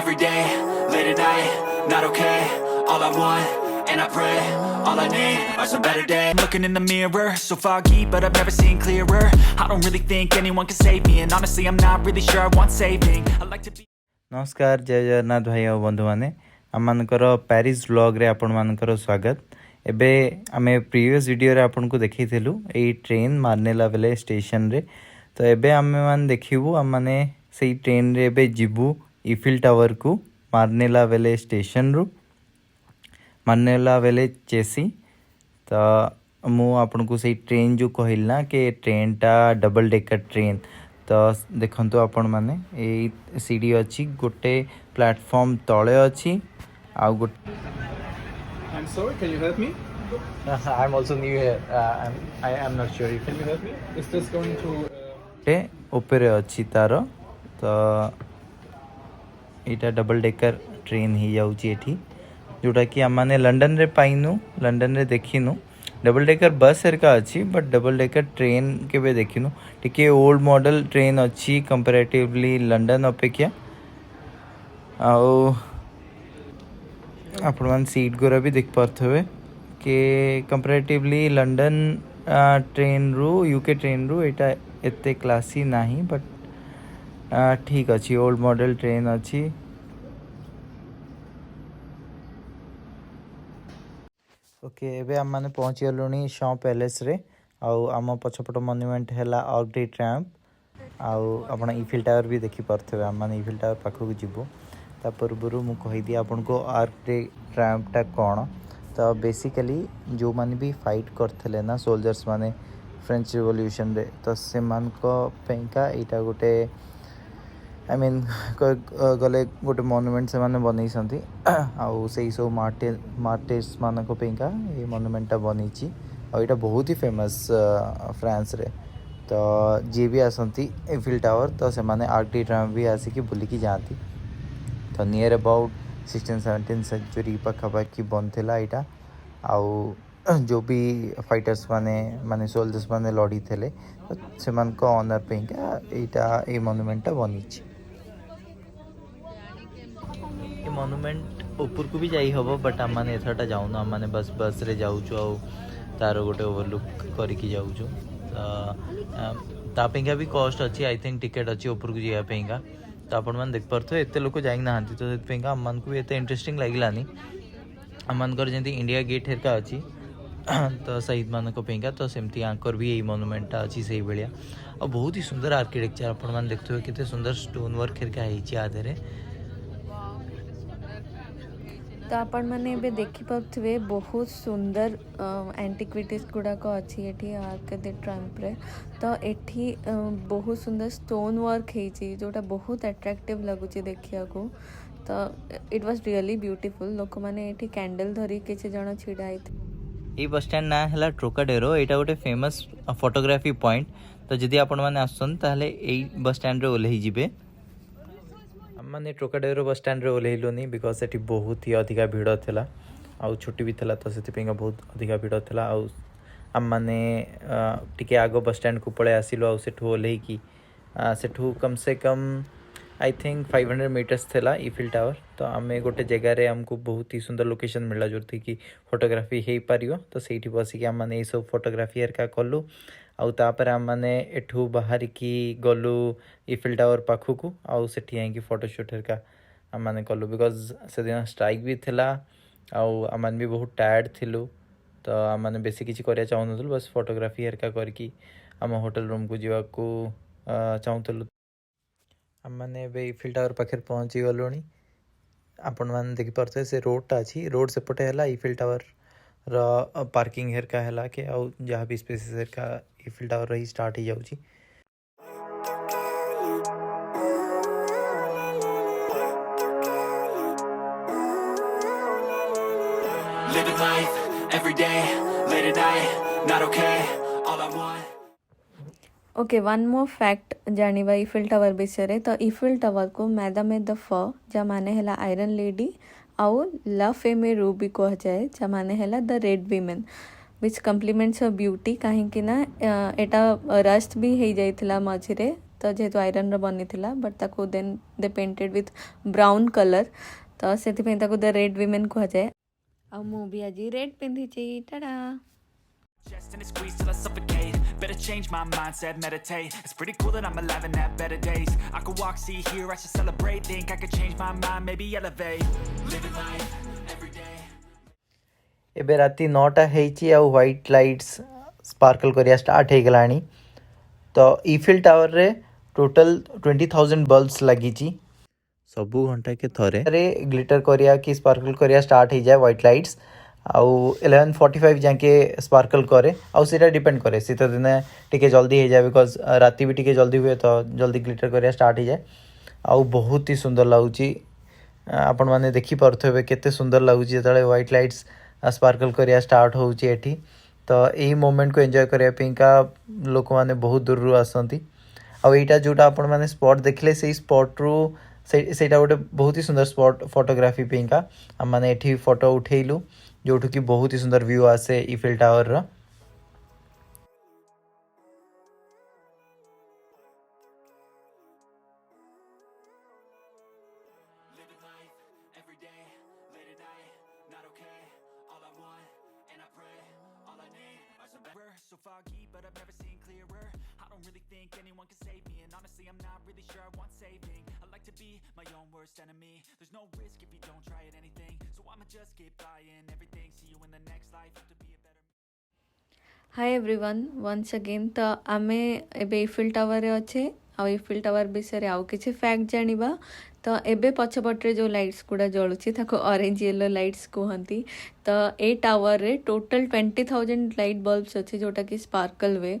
every day, late at night, not okay. All I want, and I pray, all I need are some better days. Looking in the mirror, so foggy, but I've never seen clearer. I don't really think anyone can save me, and honestly I'm not really sure I want saving. I like to be. नमस्कार जय जगन्नाथ भाई और बंधु मैंने आमर Paris vlog रे आपण मानकर स्वागत। एबे आमे प्रीवियस वीडियो रे आपन को देखैथिलु एई ट्रेन मार्नेला बेले स्टेशन रे। तो एबे आमे मान देखिबु आम माने सेई ट्रेन रे एबे जिबु इफिल टावर को मार्नेला बेले स्टेशन रु मार्नेला बेले चेसी। तो मु आपन को सेई ट्रेन जो कहिल ना कि ट्रेन टा डबल डेकर ट्रेन। तो देखंतु आपण माने ए सीडी अछि गोटे प्लेटफॉर्म तळे अछि आ गोटे I'm sorry, can you help me? I'm also new here. I am not sure. Can you help me? Is this going to... ए ऊपर अछि तार। तो एटा डबल डेकर ट्रेन ही जाउची एठी जोटा कि हम माने लंदन रे पाइनु लंदन रे देखिनु। डबल डेकर बस हेरका अच्छी बट डबल डेकर ट्रेन के देखिनु टिके ओल्ड मॉडल ट्रेन अच्छी कंपैरेटिवली लंदन अपेक्षा। आपण मान सीट गोरा भी देख पारथवे कि कंपैरेटिवली लंदन ट्रेन रु यूके ट्रेन रु एटा एते क्लासी नाही बट ठीक अच्छी ओल्ड मॉडल ट्रेन अच्छी। ओके एबे हम माने पहुँची गलुनी शॉ पैलेस रे आउ आम पछपट मॉन्यूमेंट हैला आर्क डे ट्रायम्फ आउ आपण इफिल टावर भी देखि पारथबे। हम माने इफिल टावर पाखु जिवो ता पूर्वरु मु कहि दिया आपन को आर्क डे ट्रायम्फ टा कोन। तो बेसिकली जो माने भी फाइट करथले ना सोल्जर्स माने फ्रेंच रिवॉल्यूशन रे तो से मान को पेंका एटा गोटे आई मीन गले गोटे मॉन्यूमेंट से माने बनै सन्ती आउ सेई सो मार्टिस मानको पेंका ए मॉन्यूमेंट बनीची और एटा बहुत ही फेमस फ्रांस रे। तो जे भी आसंती इफिल टावर तो से माने आर्क डे ट्रायम्फ भी आसिकी बुलिकी जाती। तो नियर अबाउट 16-17 सेंचुरी पाखापाखि बनथिला एटा आउ जो भी फाइटर्स माने सोल्जर्स माने लड़ी थे तो से मान को ऑनर पेंका एटा ए मॉन्यूमेंट बनीची। ये मॉन्यूमेंट ऊपर को भी जाई हबो बट हम माने एथरटा जाउन हम माने बस रे जाउछु आ तार गोटे ओवरलुक करिकी जाउछु। ता पेंका भी कॉस्ट अच्छी आई थिंक टिकट अच्छी ऊपर को जाया पेंका। तो आपण मान देख पारथो एते लोक जाई ना हंती तो पेंका हम मान को भी एते इंटरेस्टिंग लागिलानी। हम मान कर जेंती इंडिया गेट हेरका अच्छी तो शहीद मान को पेंका तो सेमती आंकर भी यही मॉन्यूमेंट अच्छी से भाया और बहुत ही सुंदर आर्किटेक्चर आपण मान देखते कितने सुंदर स्टोन वर्क हेरका होइची आधे। तो आपण मैंने एबे देखि पाथवे बहुत सुंदर एंटिक्विटीज गुड़ाक अच्छी एठी आर्क डे ट्रायम्फ रे। तो एठी बहुत सुंदर स्टोन वर्क होइची जोटा बहुत अट्रैक्टिव लगुची देखिया को। तो इट वाज रियली ब्यूटीफुल। लोक माने एठी कैंडल धरी किछि जण छिडा आइथे। ये बस स्टैंड ना है ट्रोकाडेरो एटा गोटे फेमस फोटोग्राफी पॉइंट। तो जदि आपण माने आसन ताहले एई बस स्टैंड रे ओल्हेई जिबे। माने ट्रोकाडेरो बस स्टैंड रे ओल्हेइलोनी बिकॉज सेठी बहुत ही अधिका भीड़ थिला आउ छुट्टी भी थिला तो सेति पेंगा बहुत अधिका भीड़ थिला आउ हम माने टिके आगो बस स्टैंड को पळे आसिलो आउ सेठु ओल्हेई की सेठु कम से कम आई थिंक 500 मीटर्स थिला इफिल टावर। तो आम गोटे जगह रे हमको बहुत ही सुंदर लोकेशन मिला जो कि फोटोग्राफी हो पारियो। तो सेठी बसिकी आम माने सब फोटोग्राफी हेरका कलु आउ तापर आम माने एठू बाहर की गलु इफिल टावर पाखु को आउ सेठी आइकी फोटोशूट हेरका आम माने कलु बिकॉज से दिन स्ट्राइक भी थिला आउ आम माने भी बहुत टायर्ड थिलु। तो आम माने बेसी किछि करिया चाहुनथलु बस फोटोग्राफी हेरका करकी आम होटल रूम को जीवा को चाहुथलु। हम माने बे इफिल टावर पाखे पहुँची गलुणी आपण मैंने देखी पार्थे से रोडटा अच्छी रोड सेपटे है इफिल टावर रो पार्किंग हेरका है कि आउ जहाँ भी स्पेसेस हेरका इफिल टावर रही स्टार्ट हो जाउची। Living life, every day, late at night, not okay. All I want. Okay one more fact जानिबा इफिल टावर विषय। तो इफिल टावर को मैडम द फ जा माने हैला आयरन लेडी आउ ला फेमे रूबी कह जाए जा माने हैला the red women which compliments her beauty कहीं ना एटा रस्ट भी हो जाइथिला मझिरे तो जेहेतु आयरन बनी थिला बट ताको then they painted with brown colour तो से द रेड विमेन कह जाए आ मु भी आज रेड पिंधी टाटा Chest and it squeeze till I suffocate. Better change my mindset, meditate. It's pretty cool that I'm alive and have better days. I could walk, see, hear, I should celebrate. Think I could change my mind, maybe elevate. Living life every day. ଏବେ ରାତି 9ଟା ହେଇଛି ଆଉ white lights ସ୍ପାର୍କଲ୍ କରିବା start ହେଇଗଲାଣି। ତ ଇଫିଲ୍ ଟାୱାରରେ total 20,000 ବଲ୍ବସ୍ ଲାଗିଛି। ସବୁ ଘଣ୍ଟାକେ ଥରେ ଗ୍ଲିଟର କରିବା କି ସ୍ପାର୍କଲ୍ କରିବା ଷ୍ଟାର୍ଟ ହେଇଯାଏ ହ୍ୱାଇଟ୍ ଲାଇଟ୍ସ। आउ 11:45 जाके स्पार्कल करे आउ सीटा डिपेंड करे शीत दिने टिके जल्दी हो जाए बिकज राति भी टिके जल्दी हुए तो जल्दी ग्लिटर करिया स्टार्ट हो जाए। आउ बहुत ही सुंदर लगुच आपण मैंने देखी पारे केते सुंदर लगुच जो व्हाइट लाइट्स स्पार्कल करिया स्टार्ट होउची एठी। तो यही मोमेंट को एंजॉय करने लोक मैंने बहुत दूर आसती। आउ एटा जोटा आपण मैंने स्पॉट देखले से स्पॉट रू सेटा गोटे बहुत ही सुंदर स्पॉट फोटोग्राफी पेका आम मैंने एठी फोटो उठेलु जोठू कि बहुत ही सुंदर व्यू आसे इफिल टावर रो। So foggy, but I've never seen clearer. I don't really think anyone can save me, and honestly I'm not really sure I want saving. I like to be my own worst enemy. There's no risk if you don't try at anything, so I'ma just keep buying everything. See you in the next life, have to be a better. Hi everyone once again तो आमे एबे Eiffel tower रे अच्छे आ Eiffel tower विषय आउ किछि fact जानिबा। तो एबे पछपटे जो लाइट्स गुड़ा जलुची ताको ऑरेंज येलो लाइट्स कहती। तो ए टावर रे टोटल 20,000 लाइट बल्ब्स अच्छे जोटा कि स्पार्कल वे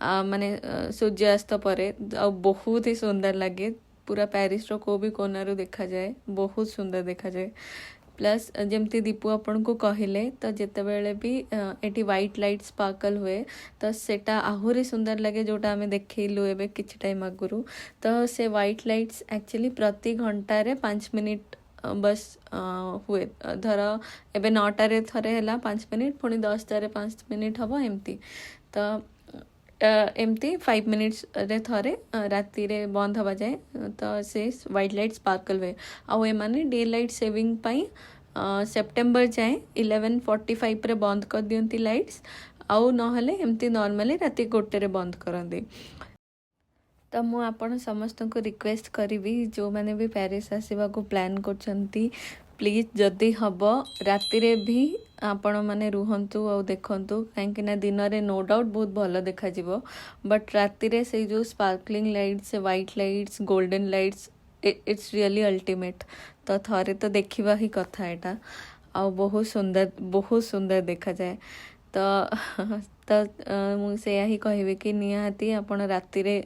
माने सूर्यास्त परे आ बहुत ही सुंदर लगे। पूरा पेरिस रो को भी कोनारू देखा जाए बहुत सुंदर देखा जाए। प्लस जमती दीपू आपन को कहले तो जिते बेले भी एटी व्हाइट लाइट स्पार्कल हुए तो सेटा आहुरी सुंदर लगे जोटा आमे देखैलु एबे किछि टाइम आगुरु। तो से व्हाइट लाइट्स एक्चुअली प्रति घंटा रे 5 मिनिट बस हुए। धर एबे 9टा रे थरे हैला 5 मिनिट पुणी 10टा रे 5 मिनिट हबो एमती। तो एमती 5 मिनिट्स रे थरे राति रे बंद हवा जाए तो से व्हाइट लाइट स्पार्कल हुए। आउ एमाने डे लाइट सेविंग पाई सेप्टेम्बर जाए 11:45 रे बंद कर दियंती लाइट्स आउ नहले एमती नॉर्मली राति 1 रे बंद करंदी। तो मु आपण समस्त को रिक्वेस्ट करी जो मैंने भी पेरिस आसवा को प्लान करछंती प्लीज जदि हम राति रे भी आपण माने रुहंतु और देखंतु कहीं दिन रे नो डाउट बहुत भल देखा जिवो बट राति रे से जो sparkling lights white lights golden lights it's really ultimate. तो थरे तो देखा ही कथा एटा आ बहुत सुंदर देखा जाए। तो मुझे ही कहबे कि निहाती आपण राति रे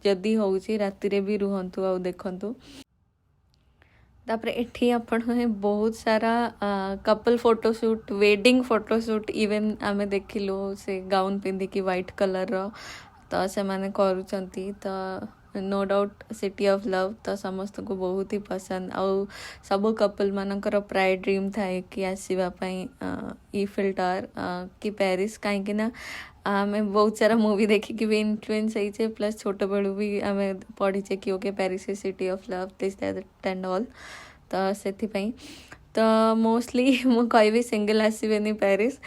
जदि होउची राति रे भी रुहंतु और देखंतु। तापरे एठी आपण बहुत सारा couple photoshoot wedding photoshoot even आमे देखिलु से गाउन पिंधि की व्हाइट कलर रो तो से माने करूचंती। तो no doubt city of love तो समस्त को बहुत ही पसंद आउ सब कपल मानकर प्राय ड्रीम थाए कि आसीबा पई इफिल टावर कि पेरिस कहीं ना आमे बहुत सारा मूवी देखी कि भी इन्फ्लुएंस होइछे प्लस छोट बेलू भी आमे पढ़ीचे कि okay Paris is city of love this that and all. तो सेथि पई तो मोस्टली मु कहबी सिंगल आसीबेनी पेरिस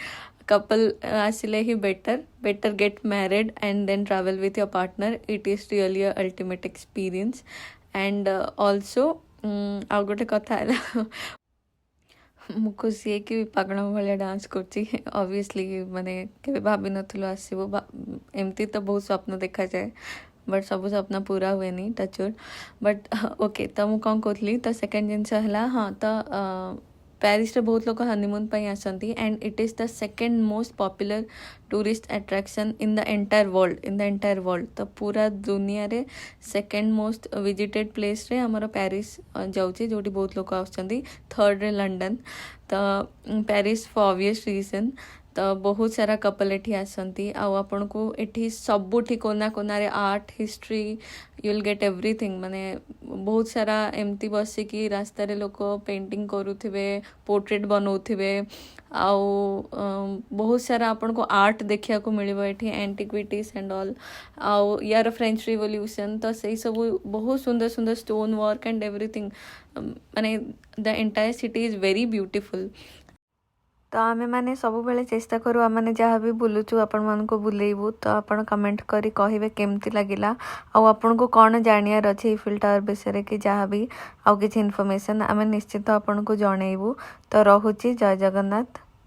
कपल आसिले ही better get married and then travel with your partner it is really a ultimate experience. And also आ गोटे कथा है मु खुशी है कि पागल भाया डांस करची ऑब्वियसली माने केबे भाभी नथलो आसीबो एमती तो बहुत स्वप्न देखा जाए बट सब स्वप्न पूरा हुए नहीं टचवुड बट ओके। तो मु कौन कहली तो सेकेंड जिनस है हाँ तो पेरिस रे बहुत लोग हनीमून पाई आसंती and it is the second most popular tourist attraction in the entire world. तो पूरा दुनिया रे सेकेंड मोस्ट विजिटेड प्लेस रे हमर पेरिस जाउची जोटी बहुत लोग आसंती। थर्ड रे लंडन। तो पेरिस फॉर ऑब्वियस रीजन। तो बहुत सारा कपल एठी आसंती आउ आपन को एठी सबुठी कोना कोना रे art history you will get everything माने बहुत सारा एमती बसी कि रास्ता रे लोक पेंटिंग करूथिबे पोर्ट्रेट बनौथिबे आउ बहुत सारा आपन को आर्ट देखिया को मिलिबो एठी एंटिक्विटीज एंड ऑल आउ यार फ्रेंच रिवोल्यूशन तो सही सब बहुत सुंदर सुंदर स्टोन वर्क एंड एवरीथिंग माने the entire city is very beautiful. तो आमे माने सब बेले चेष्टा करू आम मैंने जहाँ भी बुलुचु आपण मान को बुलेइबू तो आपण कमेंट करी कहिबे केमती लागिला आउ आपण को कौन जानियार अछि इफिल टावर विषय कि जहाँ भी आउ किछि इन्फॉर्मेशन आमे निश्चित आपण को जणेइबू। तो रहुची जय जगन्नाथ।